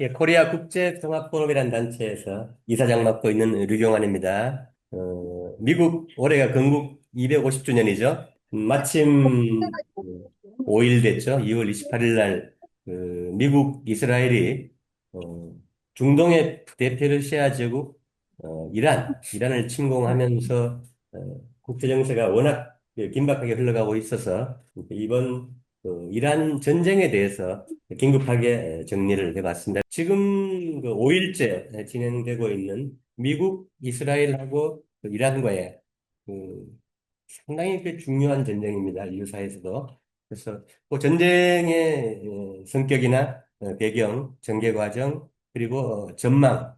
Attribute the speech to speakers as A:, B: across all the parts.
A: 예, 코리아 국제통합포럼이라는 단체에서 이사장 맡고 있는 류경환입니다. 미국 올해가 건국 250주년이죠. 마침 5일 됐죠. 2월 28일 날 미국, 이스라엘이 어, 중동의 대페르시아 제국 이란을 침공하면서 국제 정세가 워낙 긴박하게 흘러가고 있어서 이번 이란 전쟁에 대해서 긴급하게 정리를 해봤습니다. 지금 그 5일째 진행되고 있는 미국, 이스라엘하고 그 이란과의 그 상당히 그 중요한 전쟁입니다. 인류사에서도. 그래서 그 전쟁의 성격이나 배경, 전개 과정, 그리고 전망,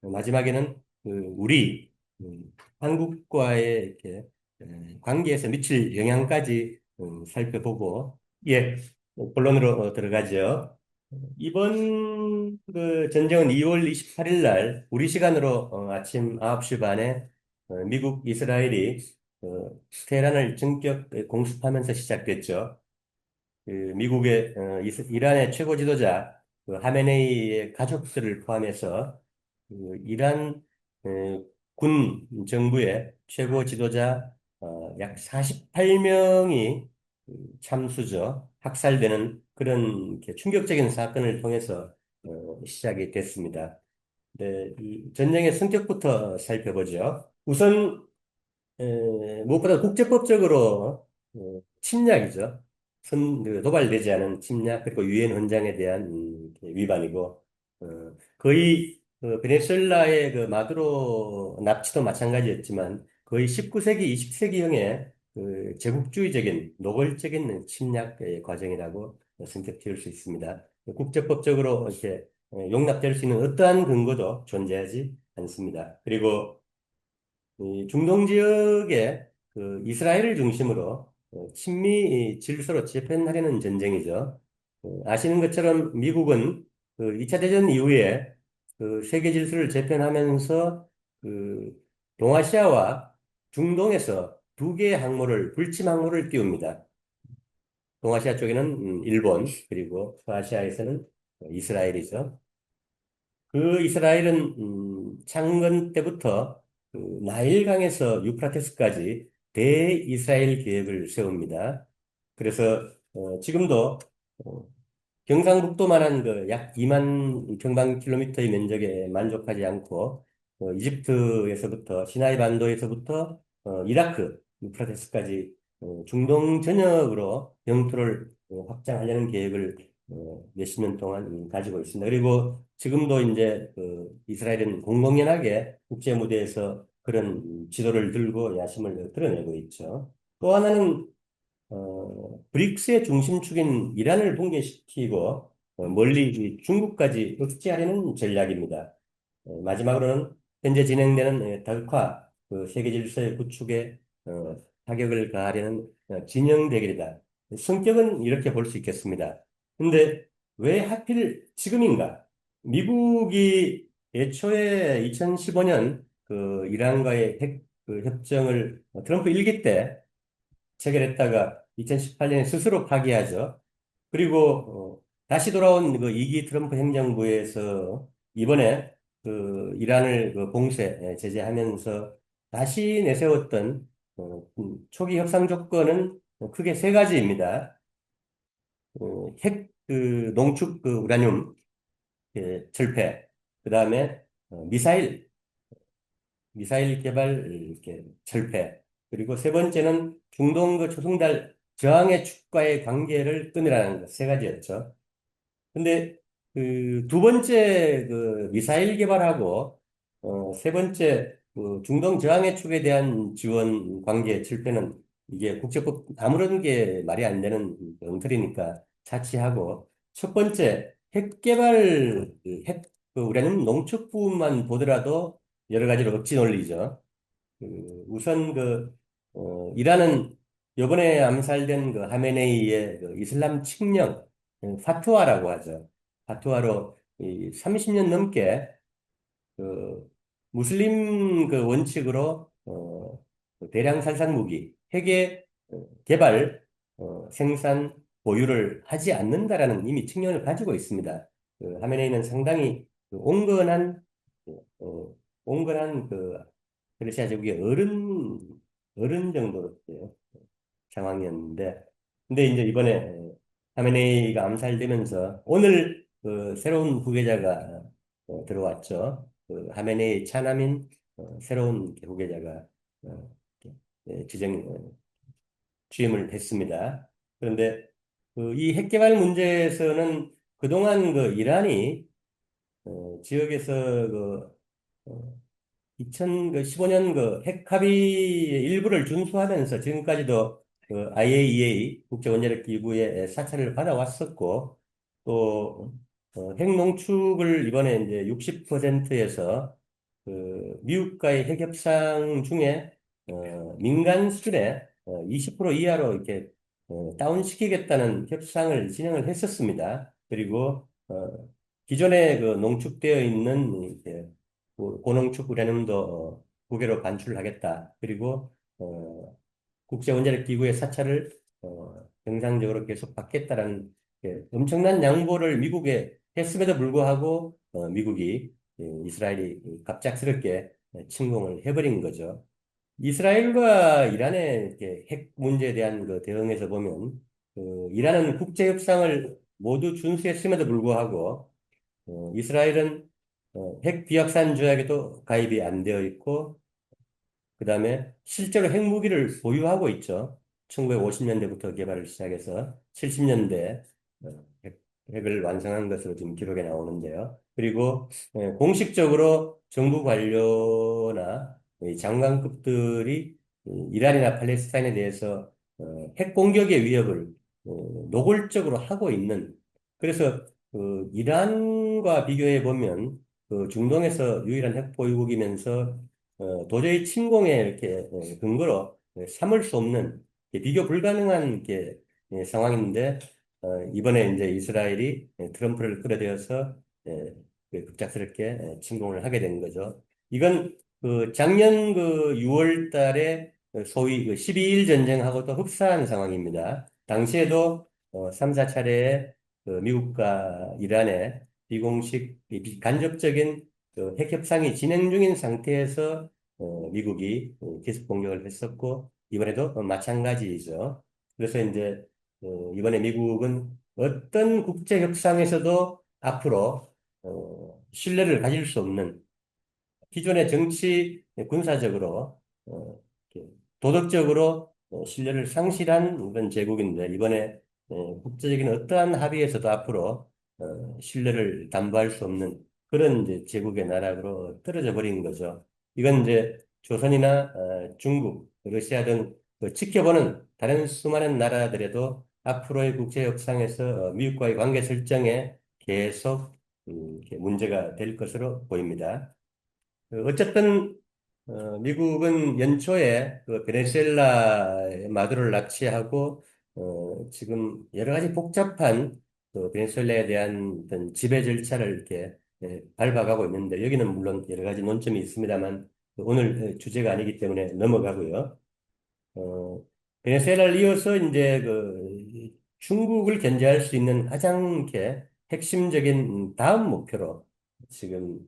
A: 마지막에는 우리 한국과의 이렇게 관계에서 미칠 영향까지 살펴보고, 예, 본론으로 들어가죠. 이번 그 전쟁은 2월 28일 날 우리 시간으로 아침 9시 반에 미국, 이스라엘이 테헤란을 전격 공습하면서 시작됐죠. 미국의 이란의 최고 지도자 하메네이의 가족들을 포함해서 이란 군 정부의 최고 지도자 약 48명이 참수죠. 학살되는 그런 이렇게 충격적인 사건을 통해서 시작이 됐습니다. 네, 이 전쟁의 성격부터 살펴보죠. 우선 무엇보다 국제법적으로 침략이죠. 도발되지 않은 침략, 그리고 유엔 헌장에 대한 위반이고, 거의 베네수엘라의 그 마두로 납치도 마찬가지였지만 거의 19세기, 20세기형의 그 제국주의적인 노골적인 침략 과정이라고 성격 지을 수 있습니다. 국제법적으로 이렇게 용납될 수 있는 어떠한 근거도 존재하지 않습니다. 그리고 이 중동 지역에 그 이스라엘을 중심으로 친미 질서로 재편하려는 전쟁이죠. 아시는 것처럼 미국은 그 2차 대전 이후에 그 세계 질서를 재편하면서 그 동아시아와 중동에서 두 개의 항모를 불침 항모를 띄웁니다. 동아시아 쪽에는 일본, 그리고 서아시아에서는 이스라엘이죠. 그 이스라엘은 창건 때부터 그 나일강에서 유프라테스까지 대이스라엘 계획을 세웁니다. 그래서 지금도 어, 경상북도만한 그 약 2만 평방킬로미터의 면적에 만족하지 않고 이집트에서부터 시나이 반도에서부터 이라크 유프라테스까지 중동 전역으로 영토를 확장하려는 계획을 몇십 년 동안 가지고 있습니다. 그리고 지금도 이제 그 이스라엘은 공공연하게 국제 무대에서 그런 지도를 들고 야심을 드러내고 있죠. 또 하나는 브릭스의 중심축인 이란을 붕괴시키고 멀리 이 중국까지 억제하려는 전략입니다. 마지막으로는 현재 진행되는 덕화 그 세계 질서의 구축에 타격을 가하려는 진영 대결이다. 성격은 이렇게 볼 수 있겠습니다. 근데 왜 하필 지금인가? 미국이 애초에 2015년 그 이란과의 그 협정을 트럼프 일기 때 체결했다가 2018년에 스스로 파기하죠. 그리고 다시 돌아온 그 2기 트럼프 행정부에서 이번에 그 이란을 그 봉쇄 제재하면서 다시 내세웠던 초기 협상 조건은 크게 세 가지입니다. 핵 농축 그 우라늄 철폐, 그 다음에 미사일 개발 이렇게 철폐. 그리고 세 번째는 중동 그 초승달 저항의 축과의 관계를 끊으라는 것, 세 가지였죠. 근데 그 두 번째 그 미사일 개발하고 세 번째 그 중동 저항의 축에 대한 지원 관계 철폐는 이게 국제법 아무런 게 말이 안 되는 엉터리니까 차치하고 첫 번째 핵 개발 핵그 우리는 농축 부분만 보더라도 여러 가지로 억지 논리죠. 우선 이란은 요번에 암살된 그 하메네이의 그 이슬람 칙령, 파투아라고 하죠. 파투아로 이 30년 넘게 그 무슬림 그 원칙으로 그 대량 살상 무기, 핵의 개발 생산 보유를 하지 않는다라는 이미 측면을 가지고 있습니다. 하메네이는 상당히 그 온건한 그 페르시아 제국의 어른 정도로 상황이었는데, 근데 이제 이번에 하메네이가 암살되면서 오늘 그 새로운 후계자가 들어왔죠. 그 하메네이 차남인 새로운 후계자가 어, 취임을 했습니다. 그런데 이 핵개발 문제에서는 그동안 그 이란이 지역에서 그 2015년 그 핵합의의 일부를 준수하면서 지금까지도 그 IAEA 국제원자력기구의 사찰을 받아왔었고 또 핵농축을 이번에 이제 60%에서 그 미국과의 핵협상 중에 민간 수준의 20% 이하로 이렇게 다운시키겠다는 협상을 진행을 했었습니다. 그리고 기존에 그 농축되어 있는 이렇게 고농축 우라늄도 국외로 반출을 하겠다. 그리고 국제원자력기구의 사찰을 정상적으로 계속 받겠다라는 엄청난 양보를 미국에 했음에도 불구하고 미국이 이스라엘이 갑작스럽게 침공을 해버린 거죠. 이스라엘과 이란의 이렇게 핵 문제에 대한 그 대응에서 보면 이란은 국제협상을 모두 준수했음에도 불구하고 이스라엘은 핵 비확산 조약에도 가입이 안 되어 있고 그다음에 실제로 핵무기를 보유하고 있죠. 1950년대부터 개발을 시작해서 70년대 핵을 완성한 것으로 지금 기록에 나오는데요. 그리고 공식적으로 정부 관료나 이 장관급들이 이란이나 팔레스타인에 대해서 핵 공격의 위협을 노골적으로 하고 있는 그래서 이란과 비교해 보면 그 중동에서 유일한 핵 보유국이면서 도저히 침공에 이렇게 근거로 삼을 수 없는 비교 불가능한 이렇게 상황인데 이번에 이제 이스라엘이 트럼프를 끌어들여서 급작스럽게 침공을 하게 된 거죠. 이건 그 작년 그 6월 달에 소위 그 12일 전쟁하고도 흡사한 상황입니다. 당시에도 3, 4차례의 그 미국과 이란의 비공식, 간접적인 그 핵협상이 진행 중인 상태에서 미국이 계속 공격을 했었고 이번에도 마찬가지이죠. 그래서 이제 이번에 미국은 어떤 국제 협상에서도 앞으로 신뢰를 가질 수 없는 기존의 정치 군사적으로 이렇게 도덕적으로 신뢰를 상실한 그런 제국인데 이번에 국제적인 어떠한 합의에서도 앞으로 신뢰를 담보할 수 없는 그런 이제 제국의 나라로 떨어져 버린 거죠. 이건 이제 조선이나 중국, 러시아 등그 지켜보는 다른 수많은 나라들에도 앞으로의 국제 협상에서 미국과의 관계 설정에 계속 이렇게 문제가 될 것으로 보입니다. 어쨌든 미국은 연초에 그 베네수엘라의 마두로를 납치하고 지금 여러 가지 복잡한 그 베네수엘라에 대한 어떤 지배 절차를 이렇게 밟아가고 있는데 여기는 물론 여러 가지 논점이 있습니다만 오늘 주제가 아니기 때문에 넘어가고요. 어, 베네수엘라를 이어서 이제 그 중국을 견제할 수 있는 가장 이렇게 핵심적인 다음 목표로 지금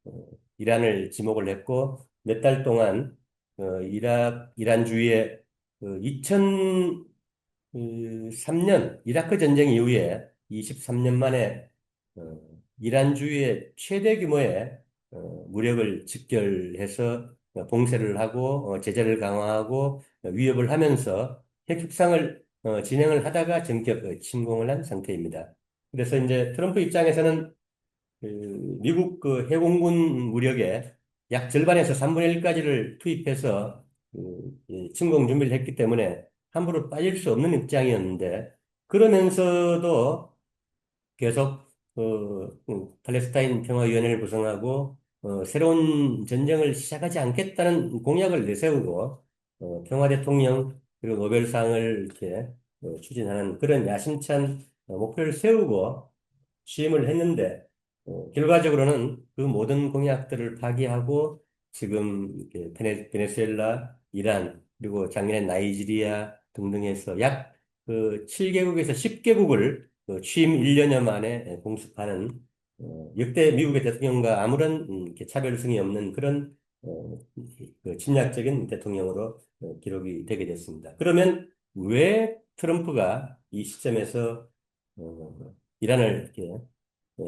A: 어, 이란을 지목을 했고 몇 달 동안 이란 주위에 2003년 이라크 전쟁 이후에 23년 만에 어, 이란 주위에 최대 규모의 무력을 집결해서 봉쇄를 하고 제재를 강화하고 위협을 하면서 핵 협상을 진행을 하다가 전격 침공을 한 상태입니다. 그래서 이제 트럼프 입장에서는 그 미국 그 해공군 무력의 약 절반에서 3분의 1까지를 투입해서 이 침공 준비를 했기 때문에 함부로 빠질 수 없는 입장이었는데 그러면서도 계속 팔레스타인 평화위원회를 구성하고 새로운 전쟁을 시작하지 않겠다는 공약을 내세우고 평화대통령 그리고 노벨상을 이렇게 추진하는 그런 야심찬 목표를 세우고 취임을 했는데 결과적으로는 그 모든 공약들을 파기하고 지금 이렇게 베네수엘라, 이란 그리고 작년에 나이지리아 등등에서 약 그 7개국에서 10개국을 취임 1년여 만에 공습하는 역대 미국의 대통령과 아무런 이렇게 차별성이 없는 그런 그 침략적인 대통령으로 기록이 되게 됐습니다. 그러면 왜 트럼프가 이 시점에서 이란을 이렇게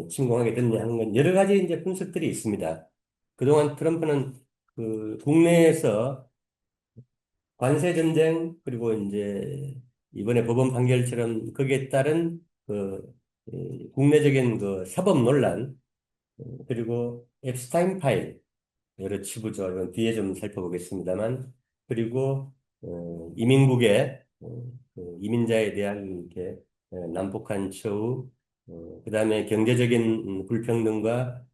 A: 침공하게 됐냐 하는 건 여러 가지 이제 분석들이 있습니다. 그동안 트럼프는 그 국내에서 관세 전쟁 그리고 이제 이번에 법원 판결처럼 거기에 따른 그 국내적인 그 사법 논란 그리고 앱스타인 파일 여러 치부죠. 이건 뒤에 좀 살펴보겠습니다만 그리고 이민국의 그 이민자에 대한 이렇게 난폭한 처우 그다음에 경제적인 불평등과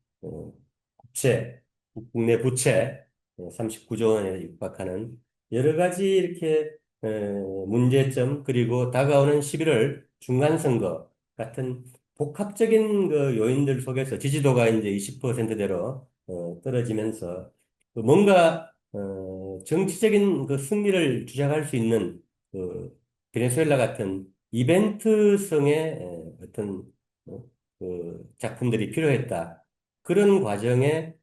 A: 국채 국내 부채 39조 원에 육박하는 여러 가지 이렇게 문제점 그리고 다가오는 11월 중간선거 같은 복합적인 그 요인들 속에서 지지도가 이제 20%대로 떨어지면서 그 뭔가 정치적인 그 승리를 주장할 수 있는 그 베네수엘라 같은 이벤트성의 어떤 그 작품들이 필요했다. 그런 과정에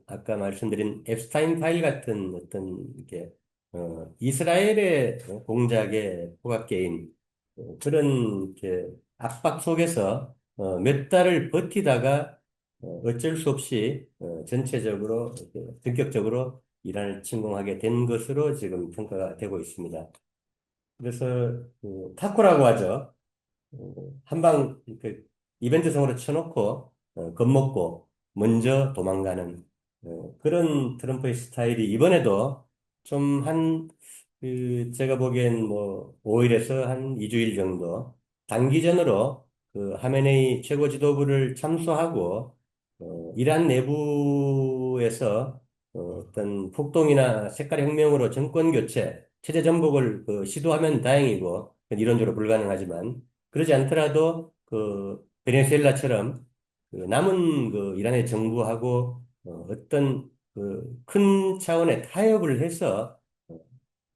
A: 아까 말씀드린 앱스타인 파일 같은 어떤 이렇게 이스라엘의 공작의 포괄 게임 그런 이렇게 압박 속에서 몇 달을 버티다가 어쩔 수 없이 전체적으로 이렇게 전격적으로 이란을 침공하게 된 것으로 지금 평가가 되고 있습니다. 그래서 그 타코라고 하죠. 한방 그 이벤트성으로 쳐놓고 겁먹고 먼저 도망가는 그런 트럼프의 스타일이 이번에도 좀 그 제가 보기엔 뭐 5일에서 한 2주일 정도 단기전으로 그 하메네이 최고 지도부를 참수하고 이란 내부에서 어떤 폭동이나 색깔 혁명으로 정권 교체, 체제 전복을 시도하면 다행이고 이론적으로 불가능하지만 그러지 않더라도 그 베네수엘라처럼 그 남은 그 이란의 정부하고 어떤 그 큰 차원의 타협을 해서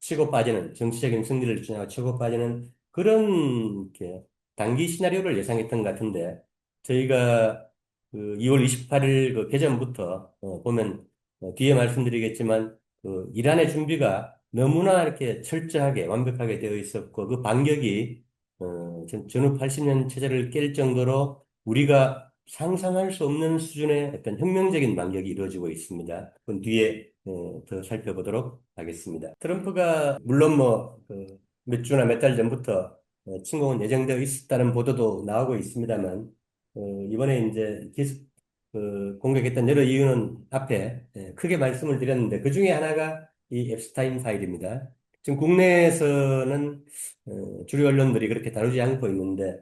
A: 치고 빠지는 정치적인 승리를 주장하고 치고 빠지는 그런 이렇게 단기 시나리오를 예상했던 것 같은데 저희가 그 2월 28일 그 개전부터 보면 뒤에 말씀드리겠지만 그 이란의 준비가 너무나 이렇게 철저하게 완벽하게 되어 있었고 그 반격이 전후 80년 체제를 깰 정도로 우리가 상상할 수 없는 수준의 어떤 혁명적인 반격이 이루어지고 있습니다. 그건 뒤에 더 살펴보도록 하겠습니다. 트럼프가 물론 몇 주나 몇 달 전부터 침공은 예정되어 있었다는 보도도 나오고 있습니다만 이번에 이제 공격했던 여러 이유는 앞에 크게 말씀을 드렸는데 그 중에 하나가 이 앱스타인 파일입니다. 지금 국내에서는 주류 언론들이 그렇게 다루지 않고 있는데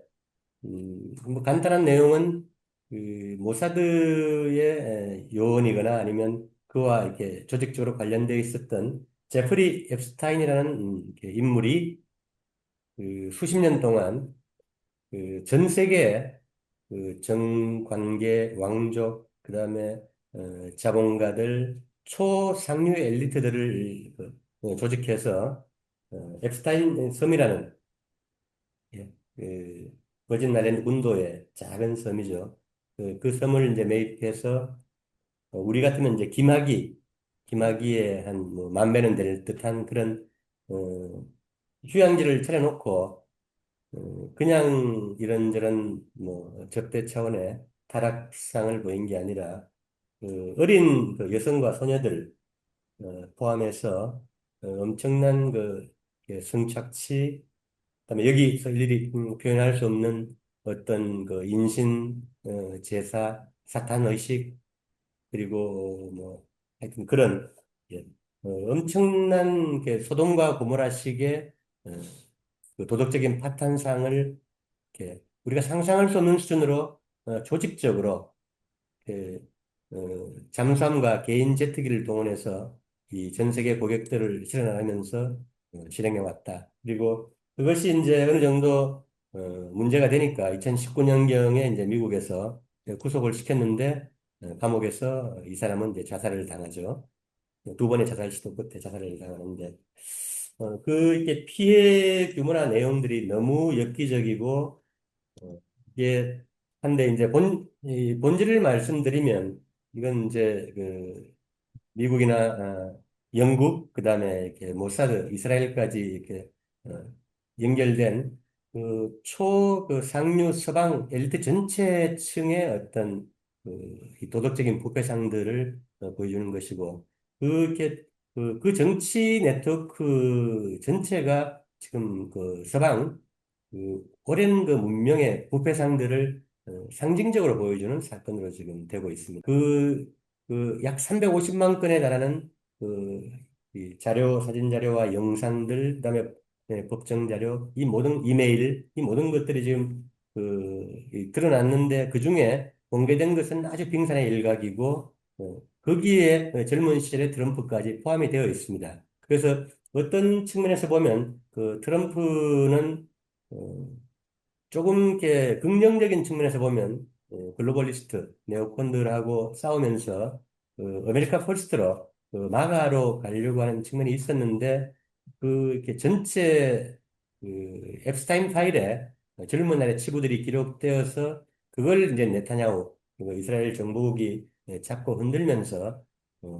A: 뭐 간단한 내용은 그 모사드의 요원이거나 아니면 그와 이렇게 조직적으로 관련되어 있었던 제프리 앱스타인이라는 이렇게 인물이 그 수십 년 동안 그 전 세계 그 정관계 왕족 그다음에 자본가들 초상류 엘리트들을 조직해서 앱스타인 섬이라는 예, 그 버진 아일랜드 군도의 작은 섬이죠. 그 섬을 이제 매입해서 우리 같으면 이제 김학의의 한 뭐 만 배는 될 듯한 그런 어, 휴양지를 차려놓고 그냥 이런저런 뭐 접대 차원의 타락상을 보인 게 아니라 그 어린 그 여성과 소녀들 포함해서 엄청난 성착취 그다음에 여기서 일일이 표현할 수 없는 어떤 그 인신, 제사, 사탄 의식 그리고 뭐 하여튼 그런 예, 엄청난 소돔과 고모라식의 어, 그 도덕적인 파탄상을 이렇게 우리가 상상할 수 없는 수준으로 조직적으로 그, 잠수함과 개인 제트기를 동원해서 이 전 세계 고객들을 실현하면서 실행해 왔다. 그리고 그것이 이제 어느 정도 문제가 되니까 2019년경에 이제 미국에서 구속을 시켰는데 감옥에서 이 사람은 이제 자살을 당하죠. 두 번의 자살 시도 끝에 자살을 당하는데 이게 피해 규모나 내용들이 너무 엽기적이고, 이게, 한데 이제 이 본질을 말씀드리면, 이건 이제 미국이나 영국, 그다음에 이렇게 모사드, 이스라엘까지 이렇게 어, 연결된 그 상류 서방 엘리트 전체층의 어떤 이 도덕적인 부패상들을 보여주는 것이고 그렇게 그 정치 네트워크 전체가 지금 그 서방 오랜 그 문명의 부패상들을 상징적으로 보여주는 사건으로 지금 되고 있습니다. 약 350만 건에 달하는 이 자료, 사진 자료와 영상들, 그다음에 법정 자료, 이 모든 이메일, 이 모든 것들이 지금 드러났는데 그 중에 공개된 것은 아주 빙산의 일각이고 거기에 젊은 시절의 트럼프까지 포함이 되어 있습니다. 그래서 어떤 측면에서 보면 그 트럼프는 어, 조금 이렇게 긍정적인 측면에서 보면 글로벌리스트, 네오콘들하고 싸우면서 아메리카 퍼스트로 마가로 가려고 하는 측면이 있었는데 이렇게 전체 앱스타인 파일에 젊은 날의 치부들이 기록되어서 그걸 이제 네타냐후 이스라엘 정부국이 잡고 흔들면서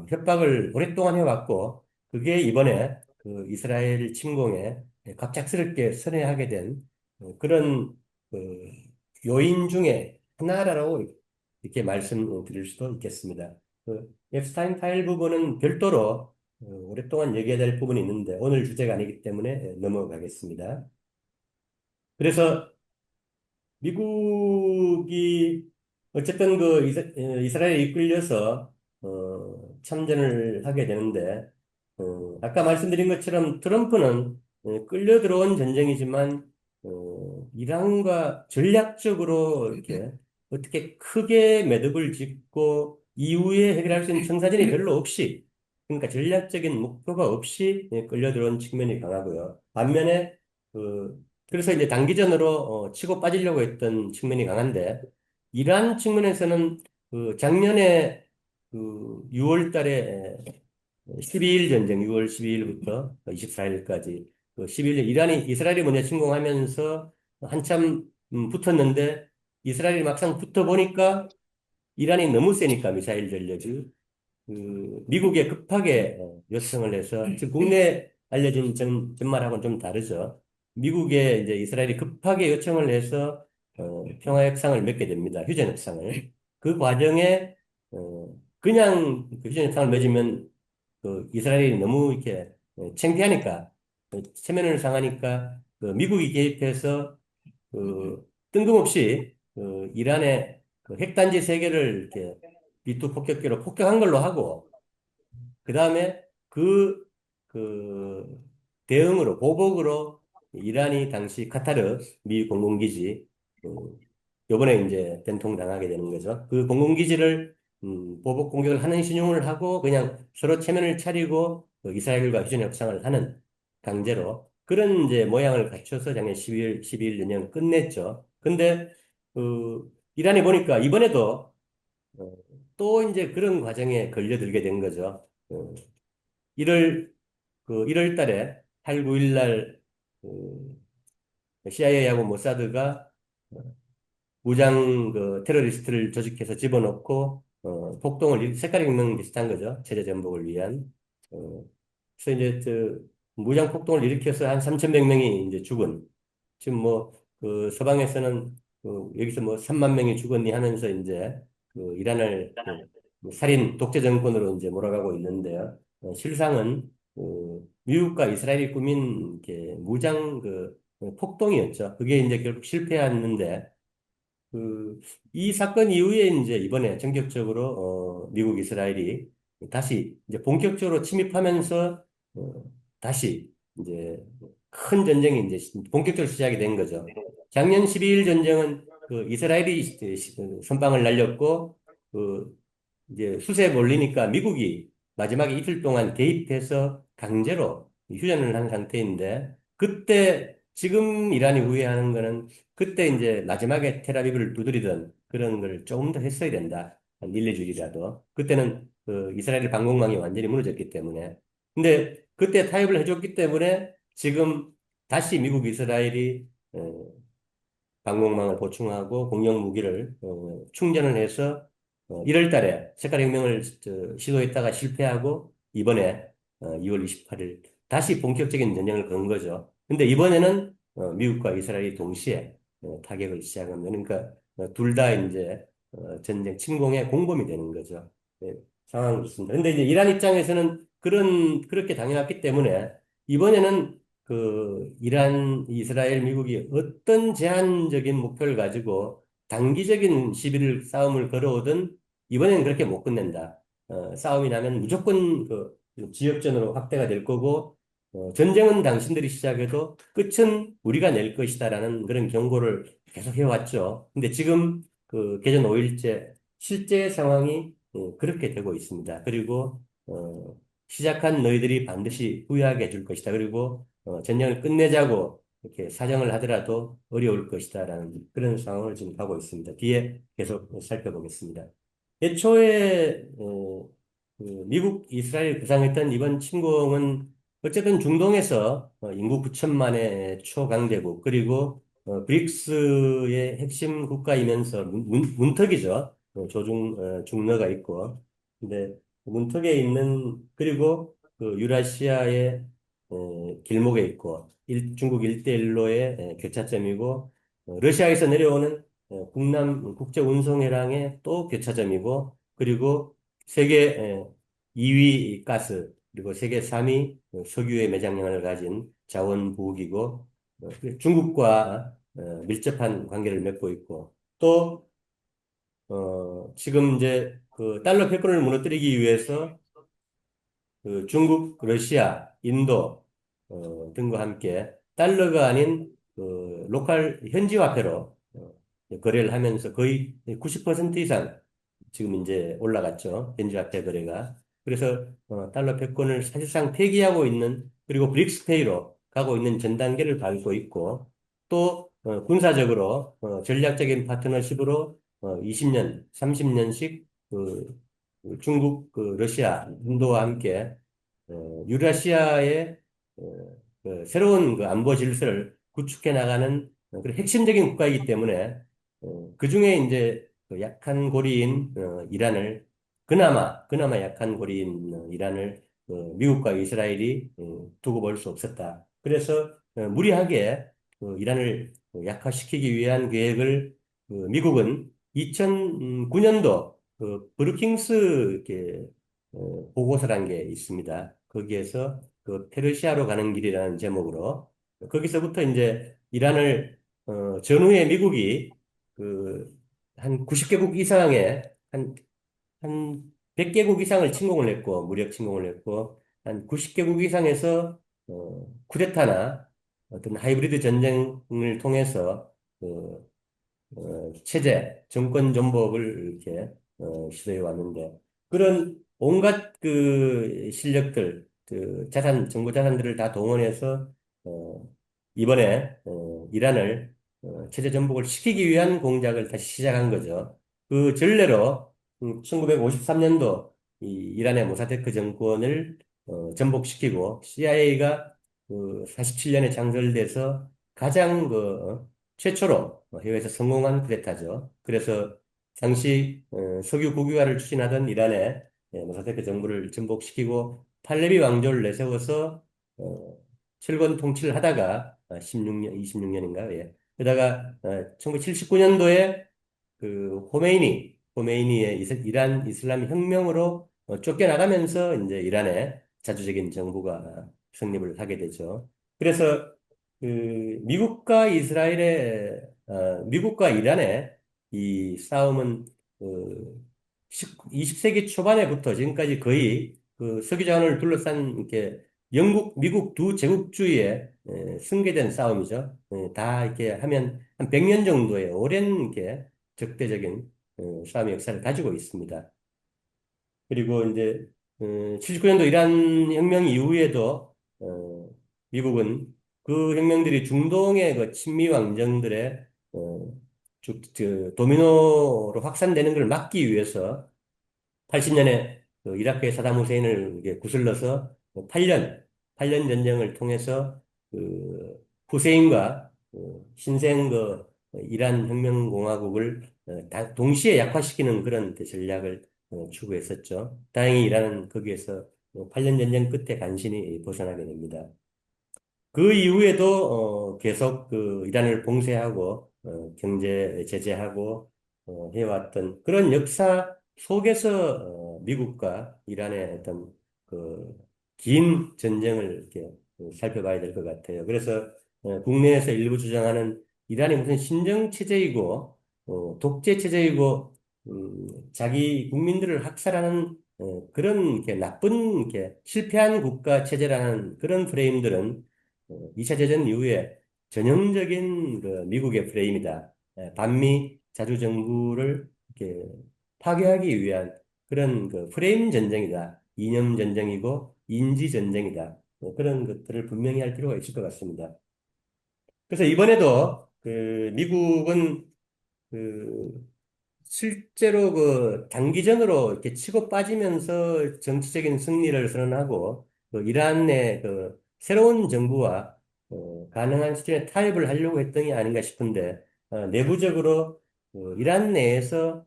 A: 협박을 오랫동안 해왔고 그게 이번에 이스라엘 침공에 갑작스럽게 선회하게 된 그런 그 요인 중에 하나라고 이렇게 말씀드릴 수도 있겠습니다. 앱스타인 파일 부분은 별도로 오랫동안 얘기해야 될 부분이 있는데 오늘 주제가 아니기 때문에 넘어가겠습니다. 그래서 미국이 어쨌든 이스라엘에 이끌려서 참전을 하게 되는데 아까 말씀드린 것처럼 트럼프는 끌려 들어온 전쟁이지만 이란과 전략적으로 이렇게 어떻게 크게 매듭을 짓고 이후에 해결할 수 있는 청사진이 별로 없이 그러니까 전략적인 목표가 없이 끌려 들어온 측면이 강하고요. 반면에 그래서 이제 단기전으로 치고 빠지려고 했던 측면이 강한데 이러한 측면에서는 작년에 6월 달에 12일 전쟁, 6월 12일부터 24일까지 그 11일 이스라엘이 먼저 침공하면서 한참 붙었는데 이스라엘이 막상 붙어 보니까 이란이 너무 세니까 미사일 전력이 미국에 급하게 요청을 해서 지금 국내 알려진 전말하고는 좀 다르죠. 미국에 이제 이스라엘이 급하게 요청을 해서 평화 협상을 맺게 됩니다. 휴전 협상을. 그 과정에 그냥 그 휴전 협상을 맺으면 이스라엘이 너무 이렇게 창피하니까 체면을 상하니까 미국이 개입해서 뜬금없이 이란의 핵단지 세 개를 이렇게 B2 폭격기로 폭격한 걸로 하고 그 다음에 그 대응으로, 보복으로 이란이 당시 카타르 미 공군기지, 요번에 이제 된통당하게 되는 거죠. 그 공군기지를, 보복 공격을 하는 신용을 하고 그냥 서로 체면을 차리고 이스라엘과 휴전 협상을 하는 강제로 그런 이제 모양을 갖춰서 작년 12일 연령 끝냈죠. 근데, 이란이 보니까 이번에도 어, 또 이제 그런 과정에 걸려들게 된 거죠. 1월 1월 달에 8, 9일 날 CIA하고 모사드가 무장 테러리스트를 조직해서 집어넣고 폭동을 색깔이 있는 비슷한 거죠. 체제 전복을 위한. 어, 그래서 이제 무장 폭동을 일으켜서 한 3,100명이 이제 죽은. 지금 뭐 서방에서는 여기서 뭐 3만 명이 죽었니 하면서 이제 이란을 뭐 살인 독재 정권으로 이제 몰아가고 있는데요. 실상은 미국과 이스라엘이 꾸민 이렇게 무장 폭동이었죠. 그게 이제 결국 실패했는데 이 사건 이후에 이제 이번에 전격적으로 미국, 이스라엘이 다시 이제 본격적으로 침입하면서 다시 이제 큰 전쟁이 이제 본격적으로 시작이 된 거죠. 작년 12일 전쟁은 이스라엘이 선방을 날렸고 이제 수세에 몰리니까 미국이 마지막에 이틀 동안 개입해서 강제로 휴전을 한 상태인데 그때 지금 이란이 우회하는 거는 그때 이제 마지막에 텔아비브를 두드리던 그런 걸 조금 더 했어야 된다. 한 1, 2주일이라도. 그때는 이스라엘 방공망이 완전히 무너졌기 때문에. 근데 그때 타협을 해줬기 때문에 지금 다시 미국 이스라엘이 방공망을 보충하고 공격 무기를 충전을 해서 1월 달에 색깔혁명을 시도했다가 실패하고 이번에 2월 28일 다시 본격적인 전쟁을 건 거죠. 근데 이번에는 미국과 이스라엘이 동시에 타격을 시작합니다. 그러니까 둘 다 이제 전쟁 침공의 공범이 되는 거죠. 네, 상황이 있습니다. 근데 이제 이란 입장에서는 그렇게 당해왔기 때문에 이번에는 이란, 이스라엘, 미국이 어떤 제한적인 목표를 가지고 단기적인 시비를, 싸움을 걸어오든 이번에는 그렇게 못 끝낸다. 싸움이 나면 무조건 지역전으로 확대가 될 거고, 전쟁은 당신들이 시작해도 끝은 우리가 낼 것이다라는 그런 경고를 계속 해왔죠. 근데 지금 개전 5일째 실제 상황이 그렇게 되고 있습니다. 그리고, 시작한 너희들이 반드시 후회하게 해줄 것이다. 그리고 전쟁을 끝내자고 이렇게 사정을 하더라도 어려울 것이다라는 그런 상황을 지금 하고 있습니다. 뒤에 계속 살펴보겠습니다. 애초에 미국, 이스라엘 구상했던 이번 침공은 어쨌든 중동에서 인구 9천만의 초강대국 그리고 브릭스의 핵심 국가이면서 문턱이죠. 중러가 있고. 근데 문턱에 있는 그리고 유라시아의 길목에 있고 중국 일대일로의 교차점이고 러시아에서 내려오는 북남 국제운송회랑의 또 교차점이고 그리고 세계 2위 가스 그리고 세계 3위 석유의 매장량을 가진 자원부국이고 중국과 밀접한 관계를 맺고 있고 또 지금 이제 달러 패권을 무너뜨리기 위해서 중국, 러시아, 인도 등과 함께 달러가 아닌 로컬 현지 화폐로 거래를 하면서 거의 90% 이상 지금 이제 올라갔죠. 현지 화폐 거래가. 그래서 달러 패권을 사실상 폐기하고 있는 그리고 브릭스페이로 가고 있는 전 단계를 밟고 있고 또 군사적으로 전략적인 파트너십으로 20년, 30년씩 중국, 러시아, 인도와 함께 유라시아의 새로운 안보 질서를 구축해 나가는 그런 핵심적인 국가이기 때문에 그중에 이제 약한 고리인 이란을 그나마 약한 고리인 이란을 미국과 이스라엘이 두고 볼 수 없었다. 그래서 무리하게 이란을 약화시키기 위한 계획을 미국은 2009년도 브루킹스 이렇게 보고서란 게 있습니다. 거기에서 페르시아로 가는 길이라는 제목으로 거기서부터 이제 이란을 전후에 미국이 한 90개국 이상의 한 100개국 이상을 침공을 했고 무력 침공을 했고 한 90개국 이상에서 쿠데타나 어떤 하이브리드 전쟁을 통해서 정권 전복을 이렇게 시도해 왔는데 그런 온갖 실력들, 정보 자산들을 다 동원해서 어, 이번에 이란을 체제 전복을 시키기 위한 공작을 다시 시작한 거죠. 그 전례로 1953년도 이 이란의 모사데크 정권을 전복시키고 CIA가 47년에 창설돼서 가장 최초로 해외에서 성공한 쿠데타죠. 그래서 당시 석유 국유화를 추진하던 이란의 모사데크 정부를 전복시키고 팔레비 왕조를 내세워서 철권 통치를 하다가 16년, 26년인가, 예. 그러다가 1979년도에 호메이니의 이란 이슬람 혁명으로 쫓겨나가면서 이제 이란의 자주적인 정부가 성립을 하게 되죠. 그래서 미국과 이란의 이 싸움은 20세기 초반에부터 지금까지 거의 석유 자원을 둘러싼 이렇게 미국 두 제국주의에 승계된 싸움이죠. 다 이렇게 하면 한 100년 정도의 오랜 이렇게 적대적인 싸움의 역사를 가지고 있습니다. 그리고 이제 79년도 이란 혁명 이후에도 미국은 그 혁명들이 중동의 친미 왕정들의 도미노로 확산되는 걸 막기 위해서 80년에 이라크의 사담 후세인을 이게 구슬러서 8년, 8년 전쟁을 통해서 후세인과 신생 이란 혁명공화국을 동시에 약화시키는 그런 전략을 추구했었죠. 다행히 이란은 거기에서 8년 전쟁 끝에 간신히 벗어나게 됩니다. 그 이후에도 계속 이란을 봉쇄하고 경제 제재하고 해왔던 그런 역사 속에서 미국과 이란의 어떤 긴 전쟁을 이렇게 살펴봐야 될 것 같아요. 그래서 국내에서 일부 주장하는 이란이 무슨 신정 체제이고 독재 체제이고 자기 국민들을 학살하는 그런 이렇게 나쁜 이렇게 실패한 국가 체제라는 그런 프레임들은 2차 대전 이후에 전형적인 미국의 프레임이다. 반미 자주정부를 이렇게 파괴하기 위한 그런 프레임 전쟁이다. 이념 전쟁이고 인지 전쟁이다. 그런 것들을 분명히 할 필요가 있을 것 같습니다. 그래서 이번에도 미국은 그 실제로 단기전으로 이렇게 치고 빠지면서 정치적인 승리를 선언하고 이란의 새로운 정부와 가능한 수준의 타협을 하려고 했던 게 아닌가 싶은데 내부적으로 이란 내에서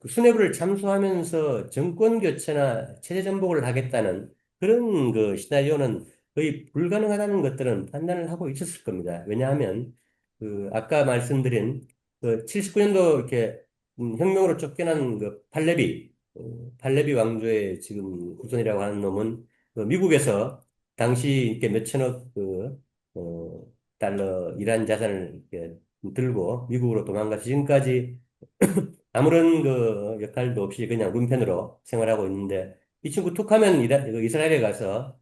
A: 수뇌부를 참수하면서 정권 교체나 체제 전복을 하겠다는 그런 시나리오는 거의 불가능하다는 것들은 판단을 하고 있었을 겁니다. 왜냐하면 아까 말씀드린 79년도 이렇게 혁명으로 쫓겨난 팔레비 왕조의 지금 후손이라고 하는 놈은 미국에서 당시 이렇게 몇천억 어, 달러 이란 자산을 이렇게 들고 미국으로 도망가서 지금까지 아무런 역할도 없이 그냥 문편으로 생활하고 있는데 이 친구 툭하면 이스라엘에 가서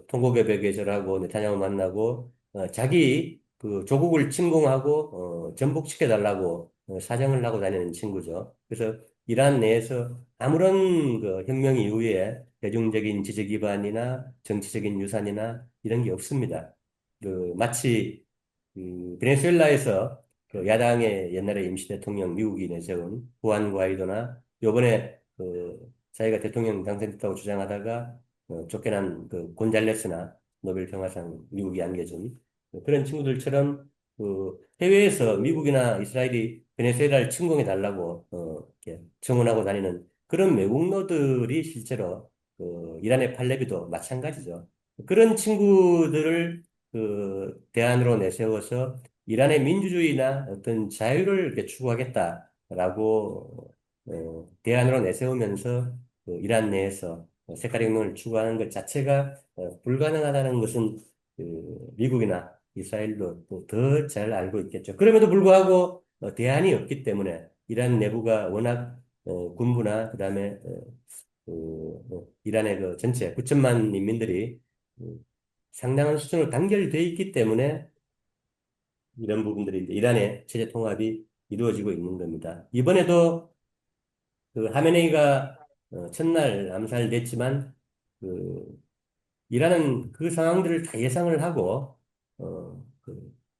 A: 통곡의 벽에절하고 네타냐후 만나고 자기 조국을 침공하고 전복시켜 달라고 사정을 하고 다니는 친구죠. 그래서 이란 내에서 아무런 혁명 이후에 대중적인 지지 기반이나 정치적인 유산이나 이런 게 없습니다. 마치 베네수엘라에서 야당의 옛날에 임시 대통령 미국이 내세운 후안 과이도나 요번에 자기가 대통령 당선됐다고 주장하다가 쫓겨난 곤잘레스나 노벨 평화상 미국이 안겨준 그런 친구들처럼 해외에서 미국이나 이스라엘이 베네수엘라를 침공해 달라고 이렇게 청원하고 다니는 그런 매국노들이 실제로 이란의 팔레비도 마찬가지죠. 그런 친구들을 대안으로 내세워서 이란의 민주주의나 어떤 자유를 이렇게 추구하겠다라고 대안으로 내세우면서 이란 내에서 색깔혁명을 추구하는 것 자체가 불가능하다는 것은 미국이나 이스라엘도 더 잘 알고 있겠죠. 그럼에도 불구하고 대안이 없기 때문에 이란 내부가 워낙 군부나 그다음에 이란의 전체 9천만 인민들이 상당한 수준으로 단결돼 있기 때문에 이런 부분들이 이제 이란의 체제 통합이 이루어지고 있는 겁니다. 이번에도 하메네이가 첫날 암살됐지만 그 이란은 그 상황들을 다 예상을 하고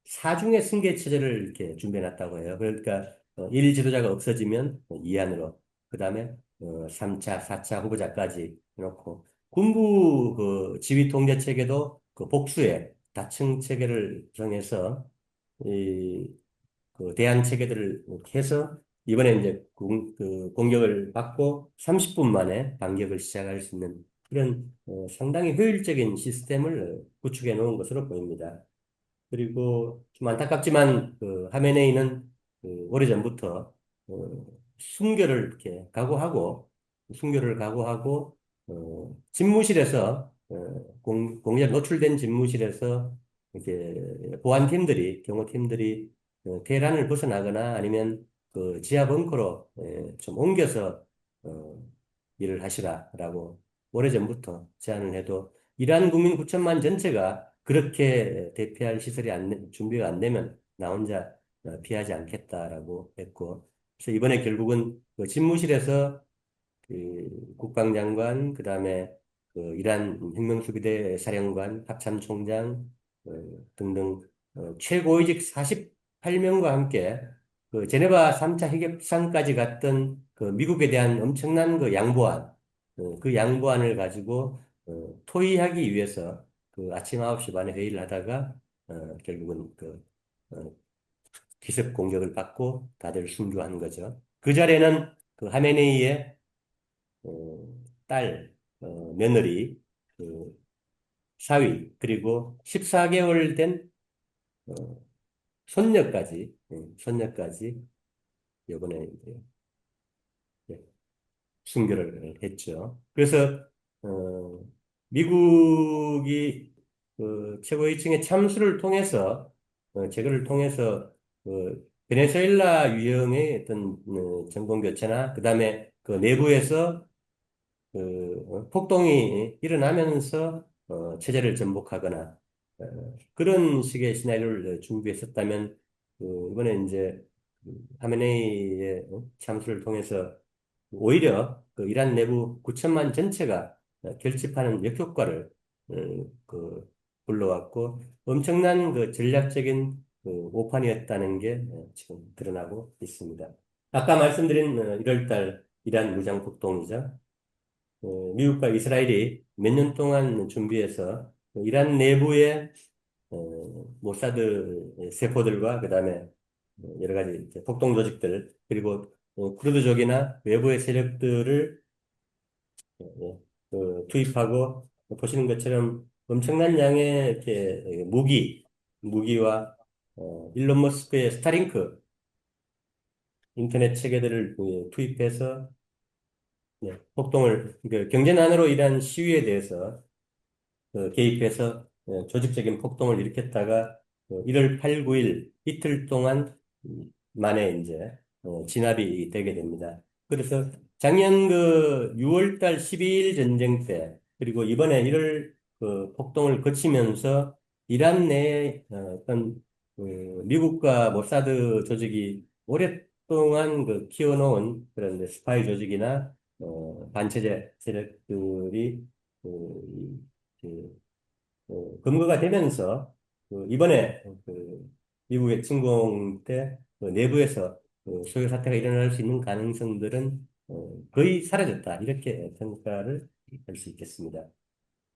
A: 사중의 승계 체제를 이렇게 준비해 놨다고 해요. 그러니까 1 지도자가 없어지면 2안으로 그다음에 3차, 4차 후보자까지 해놓고 군부 지휘 통제 체계도 복수의 다층 체계를 정해서 이 대안 체계들을 해서 이번에 이제 공격을 받고 30분 만에 반격을 시작할 수 있는 이런 상당히 효율적인 시스템을 구축해 놓은 것으로 보입니다. 그리고 좀 안타깝지만 하메네이는 오래전부터 어, 순교를 이렇게 각오하고 집무실에서 공작 노출된 집무실에서 이렇게 보안팀들이 경호팀들이 테헤란을 벗어나거나 아니면 지하 벙커로 좀 옮겨서 어, 일을 하시라라고 오래전부터 제안을 해도 이란 국민 9천만 전체가 그렇게 대피할 시설이 준비가 안 되면 나 혼자 피하지 않겠다라고 했고 그래서 이번에 결국은 집무실에서 국방장관 그다음에 이란 혁명수비대 사령관 합참총장 등등 최고위직 48명과 함께 제네바 3차 핵협상까지 갔던 미국에 대한 엄청난 양보안 그 양보안을 가지고 토의하기 위해서 그 아침 9시 반에 회의를 하다가 결국은 그 어, 기습 공격을 받고 다들 순교한 거죠. 그 자리에는 그 하메네이의 어, 딸, 며느리, 그 사위, 그리고 14개월 된 어, 손녀까지 이번에 이제 예, 순교를 했죠. 그래서 어, 미국이 그 최고위층의 참수를 통해서 제거를 통해서 베네수엘라 유형의 어떤 정권 교체나 그다음에 그 내부에서 폭동이 일어나면서 체제를 전복하거나 그런 식의 시나리오를 준비했었다면 이번에 이제 하메네이의 참수를 통해서 오히려 그 이란 내부 9천만 전체가 결집하는 역효과를 어, 불러왔고 엄청난 그 전략적인 오판이었다는 게 지금 드러나고 있습니다. 아까 말씀드린 1월 달 이란 무장 폭동이죠. 미국과 이스라엘이 몇 년 동안 준비해서 이란 내부의 모사드 세포들과 그다음에 여러 가지 이제 폭동 조직들 그리고 쿠르드족이나 외부의 세력들을 투입하고 보시는 것처럼 엄청난 양의 이렇게 무기와 일론 머스크의 스타링크 인터넷 체계들을 투입해서 폭동을 그 경제난으로 인한 시위에 대해서 개입해서 조직적인 폭동을 일으켰다가 1월 8, 9일 이틀 동안 만에 이제 진압이 되게 됩니다. 그래서 작년 그 6월 달 12일 전쟁 때 그리고 이번에 1월 그 폭동을 거치면서 이란 내에 어떤 미국과 모사드 조직이 오랫동안 그 키워놓은 그런 스파이 조직이나 반체제 세력들이 그, 근거가 되면서 이번에 미국의 침공 때 내부에서 소요 사태가 일어날 수 있는 가능성들은 거의 사라졌다. 이렇게 평가를 할 수 있겠습니다.